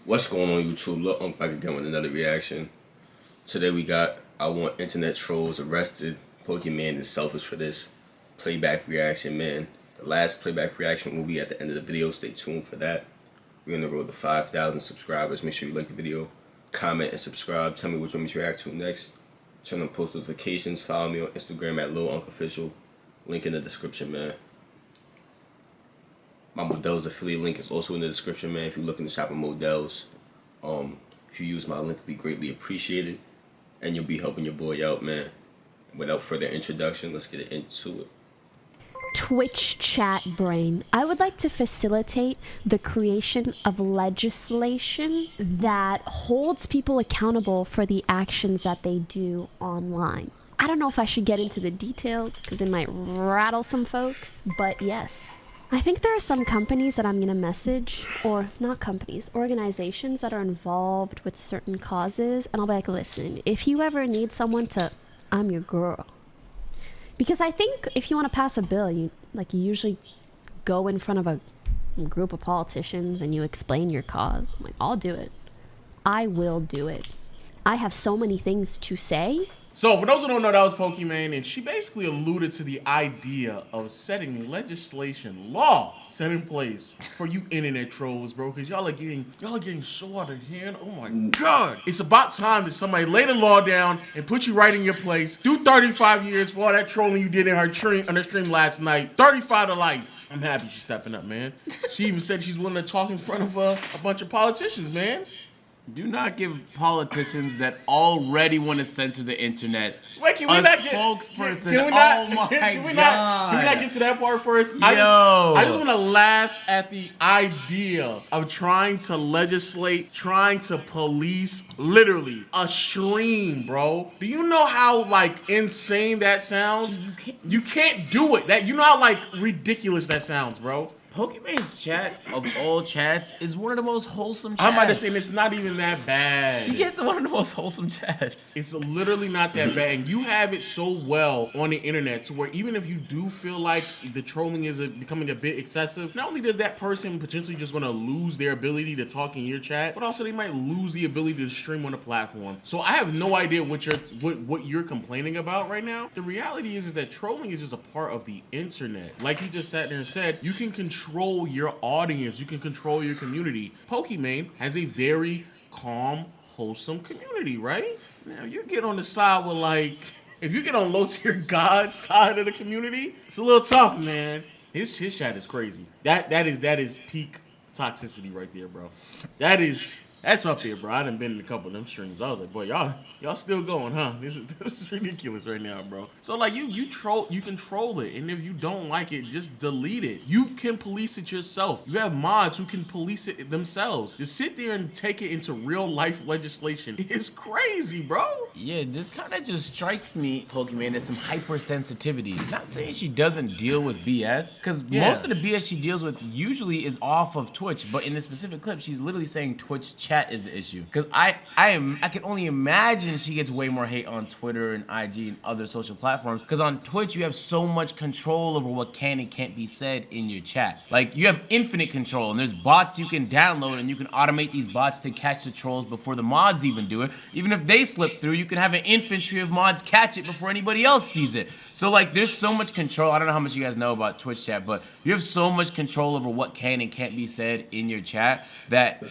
What's going on YouTube? Lil Unc back again with another reaction. Today we got I Want Internet Trolls Arrested. Pokimane is selfish for this playback reaction, man. The last playback reaction will be at the end of the video. Stay tuned for that. We're on the road to 5,000 subscribers. Make sure you like the video, comment, and subscribe. Tell me which one you should react to next. Turn on post notifications. Follow me on Instagram at Lil Unc Official. Link in the description, man. My Models affiliate link is also in the description, man. If you're looking to shop at Models, if you use my link, it'll be greatly appreciated. And you'll be helping your boy out, man. Without further introduction, let's get into it. Twitch chat brain. I would like to facilitate the creation of legislation that holds people accountable for the actions that they do online. I don't know if I should get into the details because it might rattle some folks, but yes. I think there are some companies that I'm going to message, or not companies, organizations that are involved with certain causes, and I'll be like, listen, if you ever need someone to, I'm your girl. Because I think if you want to pass a bill, you usually go in front of a group of politicians and you explain your cause. I'm like, I'll do it. I will do it. I have so many things to say. So for those who don't know, that was Pokimane, and she basically alluded to the idea of setting legislation, law set in place for you internet trolls, bro, because y'all are getting so out of hand. Oh my God. It's about time that somebody lay the law down and put you right in your place. Do 35 years for all that trolling you did in her stream last night. 35 to life. I'm happy she's stepping up, man. She even said she's willing to talk in front of a bunch of politicians, man. Do not give politicians that already want to censor the internet Wait, can we a not get spokesperson. Can we not, oh my can we God. Can we not get to that part first? Yo. I just want to laugh at the idea of trying to legislate, trying to police literally a stream, bro. Do you know how like insane that sounds? You can't do it. That you know how like ridiculous that sounds, bro. Pokimane's chat of all chats is one of the most wholesome chats. I'm about to say it's not even that bad. She gets one of the most wholesome chats. It's literally not that bad, and you have it so well on the internet to where even if you do feel like the trolling is becoming a bit excessive, not only does that person potentially just gonna lose their ability to talk in your chat, but also they might lose the ability to stream on the platform. So I have no idea what you're complaining about right now. The reality is that trolling is just a part of the internet. Like he just sat there and said, you can control your audience, you can control your community. Pokimane has a very calm, wholesome community, right? Now you get on the side with like, if you get on low tier God side of the community, it's a little tough, man. His chat is crazy. That is peak toxicity right there, bro. That's up there, bro. I done been in a couple of them streams. I was like, boy, y'all still going, huh? This is ridiculous right now, bro. So like you control it, and if you don't like it, just delete it. You can police it yourself. You have mods who can police it themselves. Just sit there and take it into real life legislation. It's crazy, bro. Yeah, this kind of just strikes me, Pokimane, as some hypersensitivity. Not saying she doesn't deal with BS, because most of the BS she deals with usually is off of Twitch, but in this specific clip, she's literally saying Twitch chat is the issue. Because I can only imagine she gets way more hate on Twitter and IG and other social platforms, because on Twitch you have so much control over what can and can't be said in your chat. Like, you have infinite control, and there's bots you can download, and you can automate these bots to catch the trolls before the mods even do it. Even if they slip through, you can have an infantry of mods catch it before anybody else sees it. So like, there's so much control. I don't know how much you guys know about Twitch chat, but you have so much control over what can and can't be said in your chat that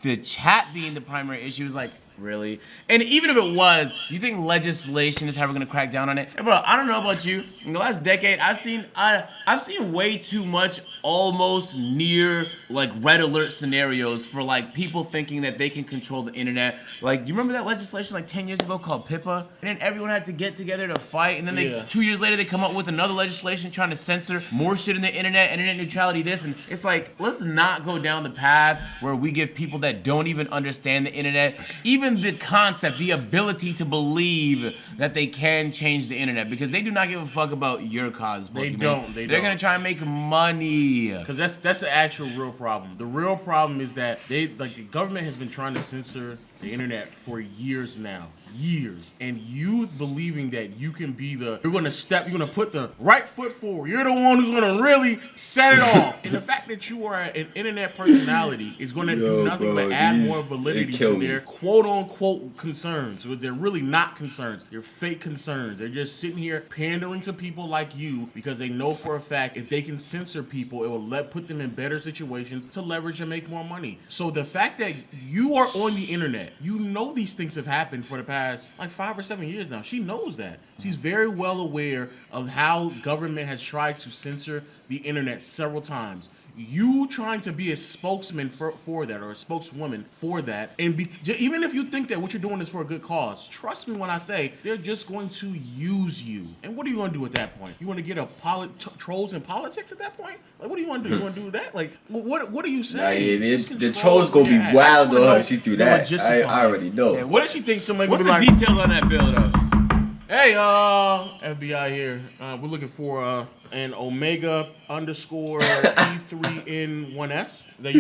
the chat being the primary issue is like, really? And even if it was, you think legislation is how we're gonna crack down on it? Hey, bro, I don't know about you. In the last decade, I've seen way too much almost near like red alert scenarios for like people thinking that they can control the internet. Like, do you remember that legislation like 10 years ago called PIPA? And then everyone had to get together to fight, and then 2 years later they come up with another legislation trying to censor more shit in the internet neutrality this, and it's like, let's not go down the path where we give people that don't even understand the internet even even the concept, the ability to believe that they can change the internet, because they do not give a fuck about your cause. They Pokimane. don't. They're gonna try and make money. Because that's the actual real problem. The real problem is that the government has been trying to censor the internet for years now. Years. And you believing that you can be you're gonna put the right foot forward. You're the one who's gonna really set it off. And the fact that you are an internet personality is gonna do nothing but add more validity to their quote unquote concerns. They're really not concerns. They're fake concerns. They're just sitting here pandering to people like you because they know for a fact if they can censor people, it will put them in better situations to leverage and make more money. So the fact that you are on the internet, you know these things have happened for the past like 5 or 7 years now. She knows that. She's very well aware of how government has tried to censor the internet several times. You trying to be a spokesman for that, or a spokeswoman for that, and even if you think that what you're doing is for a good cause, trust me when I say they're just going to use you. And what are you going to do at that point? You want to get trolls in politics at that point? Like, what do you want to do? You want to do that? Like, what are you saying? The trolls gonna be wild though if she do that. I already know. Yeah, what does she think? Somebody What's be the like, details on that bill though? hey, FBI here. We're looking for an Omega underscore E3N1S. That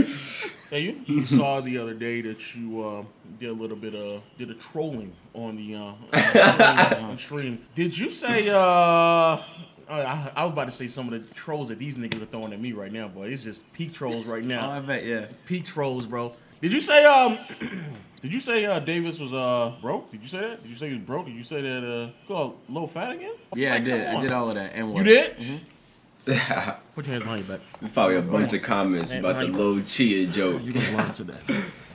you? You saw the other day that you did a little bit of trolling on the on stream. Did you say I was about to say some of the trolls that these niggas are throwing at me right now, boy. It's just peak trolls right now. Oh, I bet, yeah. Peak trolls, bro. Did you say Did you say Davis was broke? Did you say that? Did you say he was broke? Did you say that called low fat again? Yeah, like, I did. I did all of that. And what? You did? Mm-hmm. Put your hands behind your back. There's probably a bunch of comments about the low cheater joke. You gonna learn to that.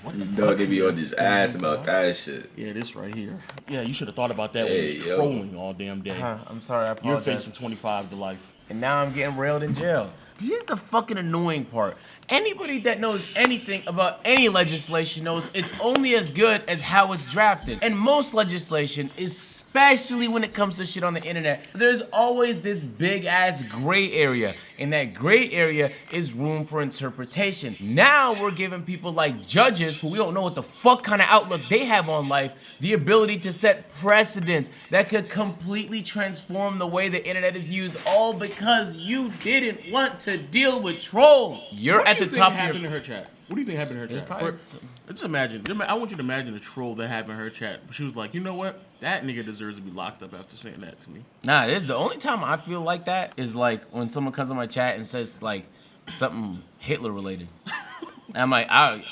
What the You know they be on this ass about that shit. Yeah, this right here. Yeah, you should have thought about that when Hey, you was yo. trolling all damn day. I'm sorry, I You're apologize. facing 25 to life. And now I'm getting railed in jail. Here's the fucking annoying part. Anybody that knows anything about any legislation knows it's only as good as how it's drafted. And most legislation, especially when it comes to shit on the internet, there's always this big ass gray area. And that gray area is room for interpretation. Now we're giving people like judges, who we don't know what the fuck kind of outlook they have on life, the ability to set precedents that could completely transform the way the internet is used, all because you didn't want to deal with trolls. You're What at do the you top think of happened your... in her chat? What do you think happened in her chat? probably Just imagine. I want you to imagine a troll that happened in her chat. She was like, you know what? That nigga deserves to be locked up after saying that to me. Nah, this is the only time I feel like that is like when someone comes on my chat and says like something Hitler related. I'm like,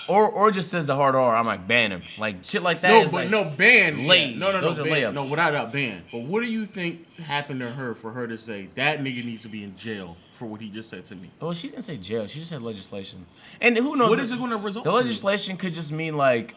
or just says the hard R. I'm like, ban him. Like shit like that. No, is but like, no, ban. lay. No, Those are ban. layups. No, without a ban. But what do you think happened to her for her to say that nigga needs to be in jail for what he just said to me? Well, she didn't say jail. She just said legislation. And who knows? What is it going to result The to? legislation could just mean like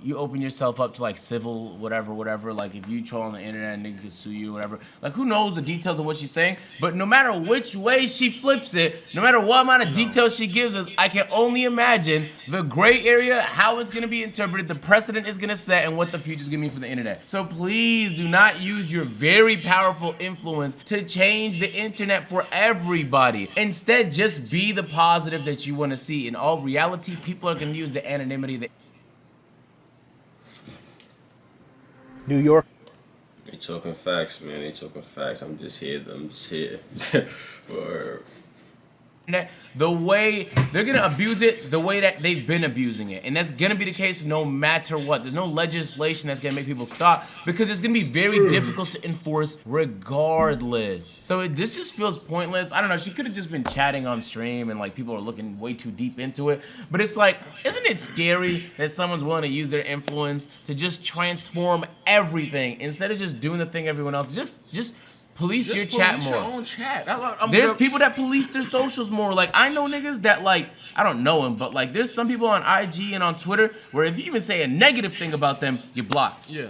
you open yourself up to like civil whatever. Like if you troll on the internet, a nigga could sue you, whatever. Like who knows the details of what she's saying? But no matter which way she flips it, no matter what amount of details she gives us, I can only imagine the gray area, how it's gonna be interpreted, the precedent is gonna set, and what the future's gonna mean for the internet. So please do not use your very powerful influence to change the internet for everybody. Instead, just be the positive that you want to see. In all reality, people are gonna use the anonymity that New York. They talking facts, man. They talking facts. I'm just here. Or internet, the way they're gonna abuse it, the way that they've been abusing it, and that's gonna be the case no matter what. There's no legislation that's gonna make people stop because it's gonna be very difficult to enforce regardless. So this just feels pointless. I don't know. She could have just been chatting on stream, and like people are looking way too deep into it. But it's like, isn't it scary that someone's willing to use their influence to just transform everything instead of just doing the thing everyone else? Just police your chat more. Your own chat. There's people that police their socials more. Like, I know niggas that, like, I don't know them, but, like, there's some people on IG and on Twitter where if you even say a negative thing about them, you're blocked. Yeah.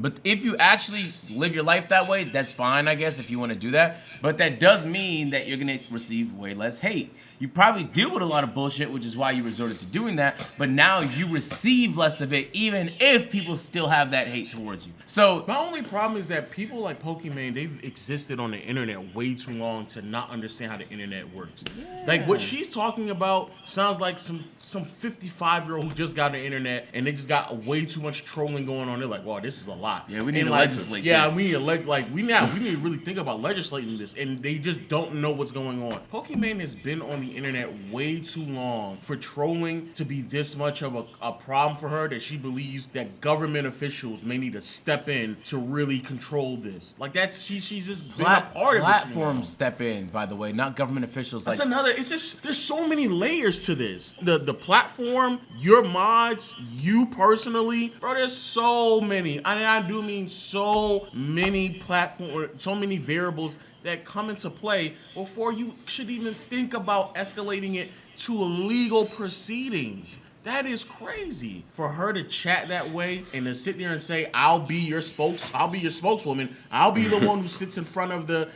But if you actually live your life that way, that's fine, I guess, if you want to do that. But that does mean that you're going to receive way less hate. You probably deal with a lot of bullshit, which is why you resorted to doing that. But now you receive less of it, even if people still have that hate towards you. So my only problem is that people like Pokimane, they've existed on the internet way too long to not understand how the internet works. Yeah. Like what she's talking about sounds like some 55-year-old who just got on the internet and they just got way too much trolling going on. They're like, wow, this is a lot. Yeah, we need to like, legislate yeah, this. we need to we need to really think about legislating this, and they just don't know what's going on. Pokimane has been on the internet way too long for trolling to be this much of a problem for her that she believes that government officials may need to step in to really control this. Like that's she's just been a part of it too long. Platforms step in, by the way, not government officials. That's another. It's just there's so many layers to this. The platform, your mods, you personally, bro. There's so many. And I do mean so many so many variables that come into play before you should even think about escalating it to legal proceedings. That is crazy for her to chat that way and to sit there and say, I'll be your spokeswoman. I'll be the one who sits in front of the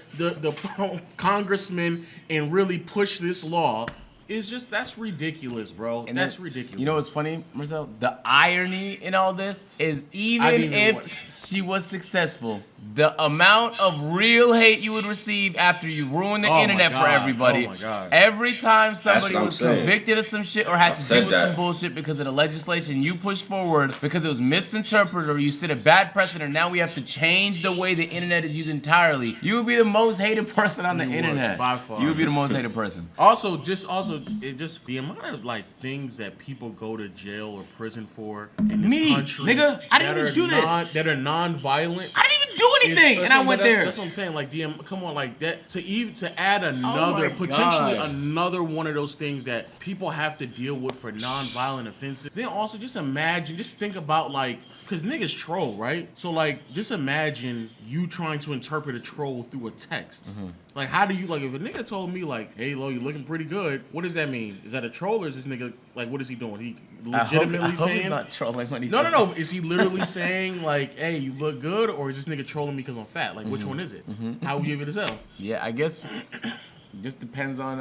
congressman and really push this law. It's just, that's ridiculous, bro. And that's then, ridiculous. You know what's funny, Marcel? The irony in all this is even if she was successful, the amount of real hate you would receive after you ruined the internet for everybody. Oh my God. Every time somebody was saying. convicted of some shit or had to deal with some bullshit because of the legislation you pushed forward because it was misinterpreted or you set a bad precedent, now we have to change the way the internet is used entirely. You would be the most hated person on the internet. By far. You would be the most hated person. Also, the amount of like things that people go to jail or prison for in this country, nigga, I didn't even do this. That are non-violent. I didn't even do anything, and I went there. That's what I'm saying. Like, come on, like that to add another potentially another one of those things that people have to deal with for non-violent offenses. Then also just think about like. Because niggas troll, right? So, like, just imagine you trying to interpret a troll through a text. Mm-hmm. Like, how do you, like, if a nigga told me, like, hey, Lo, you're looking pretty good, what does that mean? Is that a troll or is this nigga, like, what is he doing? He legitimately I hope saying? he's not trolling when he No, says no, no. Is he literally saying, like, hey, you look good? Or is this nigga trolling me because I'm fat? Like, which one is it? Mm-hmm. How would you be able to tell? Yeah, I guess it just depends on,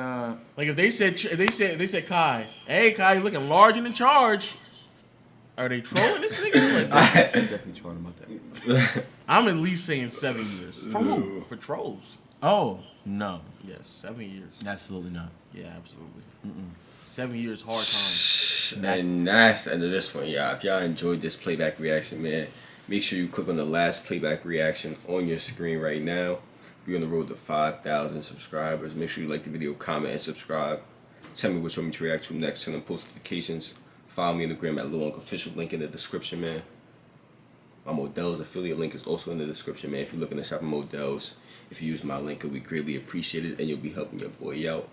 Like, if they said, Kai, hey, Kai, you're looking large and in charge. Are they trolling this nigga? Like, I'm definitely trolling about that. I'm at least saying 7 years. For who? For trolls. Oh, no. Yes, 7 years. Absolutely not. Yeah, absolutely. 7 years, hard time. And that's the end of this one, y'all. If y'all enjoyed this playback reaction, man, make sure you click on the last playback reaction on your screen right now. We're on the road to 5,000 subscribers. Make sure you like the video, comment, and subscribe. Tell me which one to react to next. Turn on post notifications. Follow me on the gram at Lil Unc official, link in the description, man. My Models affiliate link is also in the description, man. If you're looking to shop at Models, if you use my link, it would be greatly appreciated, and you'll be helping your boy out.